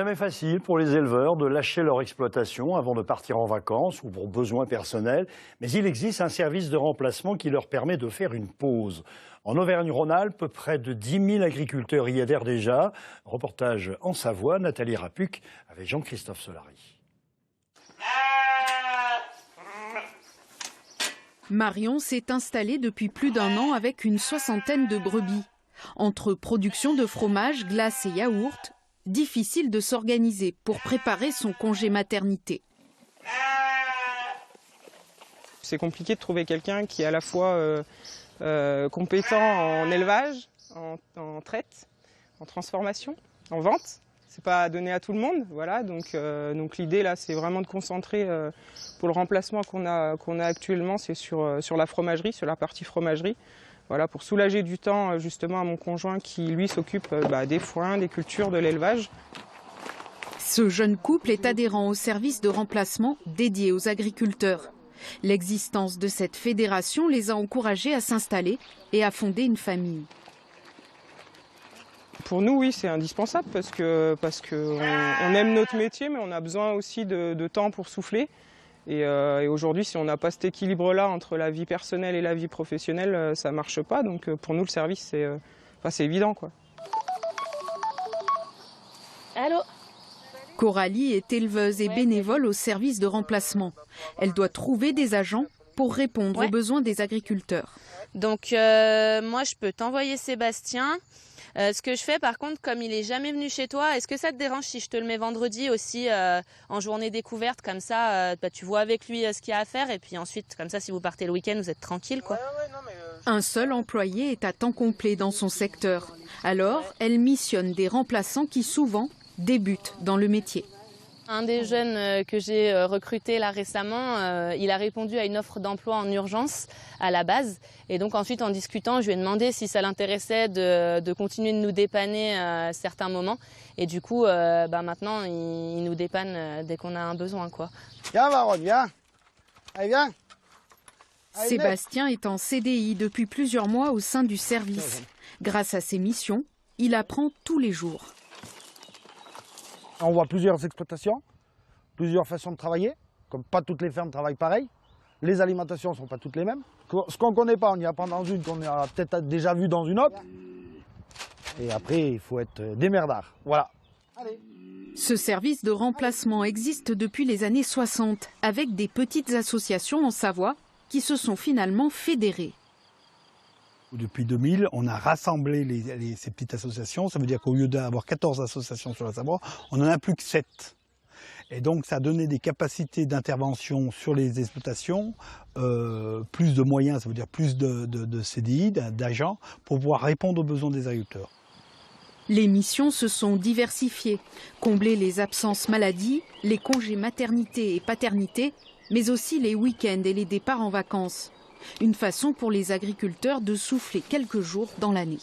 Jamais facile pour les éleveurs de lâcher leur exploitation avant de partir en vacances ou pour besoins personnels, mais il existe un service de remplacement qui leur permet de faire une pause. En Auvergne-Rhône-Alpes, près de 10 000 agriculteurs y adhèrent déjà. Reportage en Savoie, Nathalie Rapuc avec Jean-Christophe Solari. Marion s'est installée depuis plus d'1 an avec une 60aine de brebis. Entre production de fromage, glace et yaourt, difficile de s'organiser pour préparer son congé maternité. C'est compliqué de trouver quelqu'un qui est à la fois compétent en élevage, en traite, en transformation, en vente. C'est pas donné à tout le monde, voilà. Donc l'idée là, c'est vraiment de concentrer pour le remplacement qu'on a actuellement, c'est sur la fromagerie, sur la partie fromagerie. Voilà, pour soulager du temps justement à mon conjoint qui lui s'occupe des foins, des cultures, de l'élevage. Ce jeune couple est adhérent au service de remplacement dédié aux agriculteurs. L'existence de cette fédération les a encouragés à s'installer et à fonder une famille. Pour nous, oui, c'est indispensable parce qu'on aime notre métier, mais on a besoin aussi de temps pour souffler. Et aujourd'hui, si on n'a pas cet équilibre-là entre la vie personnelle et la vie professionnelle, ça ne marche pas. Donc pour nous, le service, c'est évident, quoi. Allô ? Coralie est éleveuse et bénévole au service de remplacement. Elle doit trouver des agents pour répondre aux besoins des agriculteurs. Donc moi, je peux t'envoyer Sébastien. Ce que je fais par contre, comme il est jamais venu chez toi, est-ce que ça te dérange si je te le mets vendredi aussi en journée découverte, comme ça tu vois avec lui ce qu'il y a à faire et puis ensuite comme ça si vous partez le week-end vous êtes tranquille quoi. Un seul employé est à temps complet dans son secteur. Alors elle missionne des remplaçants qui souvent débutent dans le métier. Un des jeunes que j'ai recruté là récemment, il a répondu à une offre d'emploi en urgence à la base. Et donc ensuite, en discutant, je lui ai demandé si ça l'intéressait de continuer de nous dépanner à certains moments. Et du coup, maintenant, il nous dépanne dès qu'on a un besoin, quoi. Viens, Baron, viens. Allez, viens. Allez, Sébastien est en CDI depuis plusieurs mois au sein du service. Grâce à ses missions, il apprend tous les jours. On voit plusieurs exploitations, plusieurs façons de travailler, comme pas toutes les fermes travaillent pareil. Les alimentations ne sont pas toutes les mêmes. Ce qu'on ne connaît pas, on y apprend dans une qu'on a peut-être déjà vu dans une autre. Et après, il faut être démerdard. Voilà. Allez. Ce service de remplacement existe depuis les années 60, avec des petites associations en Savoie qui se sont finalement fédérées. Depuis 2000, on a rassemblé ces petites associations. Ça veut dire qu'au lieu d'avoir 14 associations sur la Savoie, on n'en a plus que 7. Et donc ça a donné des capacités d'intervention sur les exploitations, plus de moyens, ça veut dire plus de CDI, d'agents, pour pouvoir répondre aux besoins des agriculteurs. Les missions se sont diversifiées. Combler les absences maladie, les congés maternité et paternité, mais aussi les week-ends et les départs en vacances. Une façon pour les agriculteurs de souffler quelques jours dans l'année.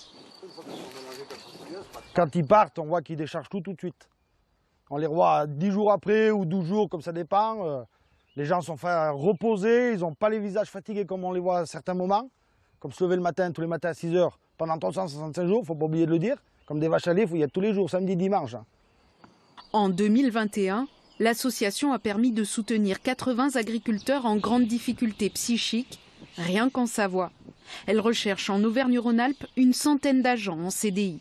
Quand ils partent, on voit qu'ils déchargent tout de suite. On les revoit 10 jours après ou 12 jours, comme ça dépend. Les gens sont reposés, ils n'ont pas les visages fatigués comme on les voit à certains moments. Comme se lever le matin, tous les matins à 6 h pendant 365 jours, il ne faut pas oublier de le dire. Comme des vaches à lait, il faut y être tous les jours, samedi, dimanche. En 2021, l'association a permis de soutenir 80 agriculteurs en grande difficulté psychique, rien qu'en Savoie. Elle recherche en Auvergne-Rhône-Alpes une centaine d'agents en CDI.